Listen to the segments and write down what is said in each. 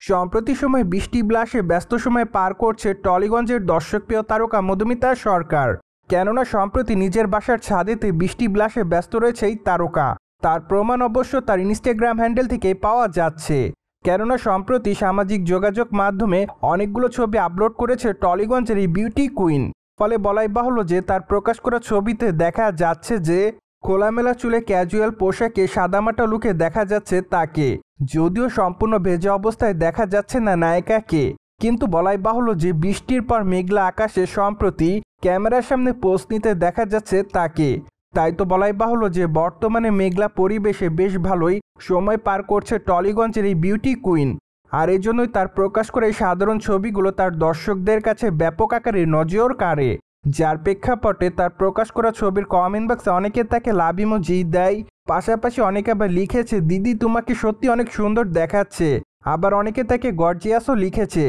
সম্প্রতি সময় বৃষ্টি বিলাসে ব্যস্ত সময় পার করছে টলিগঞ্জের দর্শকপ্রিয় তারকা মধুমিতা সরকার। কেননা সম্প্রতি নিজের বাসার ছাদেতে বৃষ্টি বিলাসে ব্যস্ত রয়েছে এই তারকা। তার প্রমাণ অবশ্য তার ইনস্টাগ্রাম হ্যান্ডেল থেকে পাওয়া যাচ্ছে। কেননা সম্প্রতি সামাজিক যোগাযোগ মাধ্যমে অনেকগুলো ছবি আপলোড করেছে টলিগঞ্জের এই বিউটি কুইন। ফলে বলাই বাহুল্য যে তার প্রকাশ করা ছবিতে দেখা যাচ্ছে যে খোলামেলা চুলে ক্যাজুয়াল পোশাকে সাদামাটা লুকে দেখা যাচ্ছে তাকে, যদিও সম্পূর্ণ ভেজা অবস্থায় দেখা যাচ্ছে না নায়িকাকে। কিন্তু বলাই বাহুল্য যে বৃষ্টির পর মেঘলা আকাশে সম্প্রতি ক্যামেরার সামনে পোস্ট নিতে দেখা যাচ্ছে তাকে। তাই তো বলাই বাহুল্য যে বর্তমানে মেঘলা পরিবেশে বেশ ভালোই সময় পার করছে টলিগঞ্জের এই বিউটি কুইন। আর এজন্যই তার প্রকাশ করে এই সাধারণ ছবিগুলো তার দর্শকদের কাছে ব্যাপক আকারে নজর কাড়ে। যার প্রেক্ষাপটে তার প্রকাশ করা ছবির কমেন্ট বক্সে অনেকে তাকে লাভ ইমোজি দেয়, পাশাপাশি অনেকে আবার লিখেছে দিদি তোমাকে সত্যি অনেক সুন্দর দেখাচ্ছে, আবার অনেকে তাকে গর্জিয়াসও লিখেছে।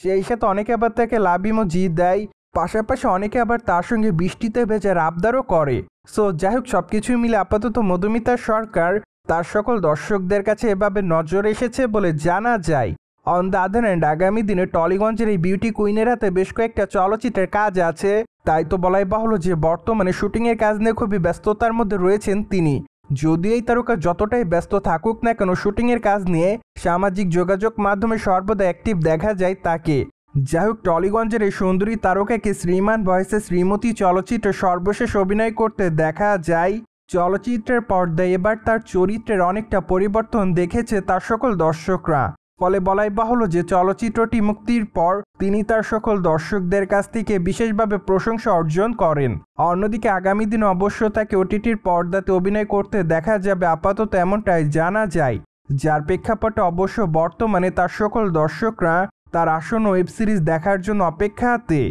সেই সাথে অনেকে আবার তাকে লাভ ইমোজি দেয়, পাশাপাশি অনেকে আবার তার সঙ্গে বৃষ্টিতে ভেজার আবদারও করে। সো যাই হোক, সবকিছুই মিলে আপাতত মধুমিতা সরকার তার সকল দর্শকদের কাছে এভাবে নজর এসেছে বলে জানা যায়। অন দ্য আদার হ্যান্ড, আগামী দিনে টলিগঞ্জের এই বিউটি কুইনের হাতে বেশ কয়েকটা চলচ্চিত্রের কাজ আছে। তাই তো বলাই বাহুল্য যে বর্তমানে শুটিংয়ের কাজ নিয়ে খুবই ব্যস্ততার মধ্যে রয়েছেন তিনি। যদিও এই তারকা যতটাই ব্যস্ত থাকুক না কেন, শুটিংয়ের কাজ নিয়ে সামাজিক যোগাযোগ মাধ্যমে সর্বদা অ্যাক্টিভ দেখা যায় তাকে। যাই হোক, টলিগঞ্জের এই সুন্দরী তারকাকে শ্রীমান ভয়েসে শ্রীমতী চলচ্চিত্রে সর্বশেষ অভিনয় করতে দেখা যায়। চলচ্চিত্রের পর্দায় এবার তার চরিত্রের অনেকটা পরিবর্তন দেখেছে তার সকল দর্শকরা। ফলে বলাই বাহুল্য যে চলচ্চিত্রটি মুক্তির পর তিনি তার সকল দর্শকদের কাছ থেকে বিশেষভাবে প্রশংসা অর্জন করেন। অন্যদিকে আগামী দিনে অবশ্য তাকে ওটিটির পর্দাতে অভিনয় করতে দেখা যাবে, আপাতত এমনটাই জানা যায়। যার প্রেক্ষাপটে অবশ্য বর্তমানে তার সকল দর্শকরা তার আসন্ন ওয়েব সিরিজ দেখার জন্য অপেক্ষাতে।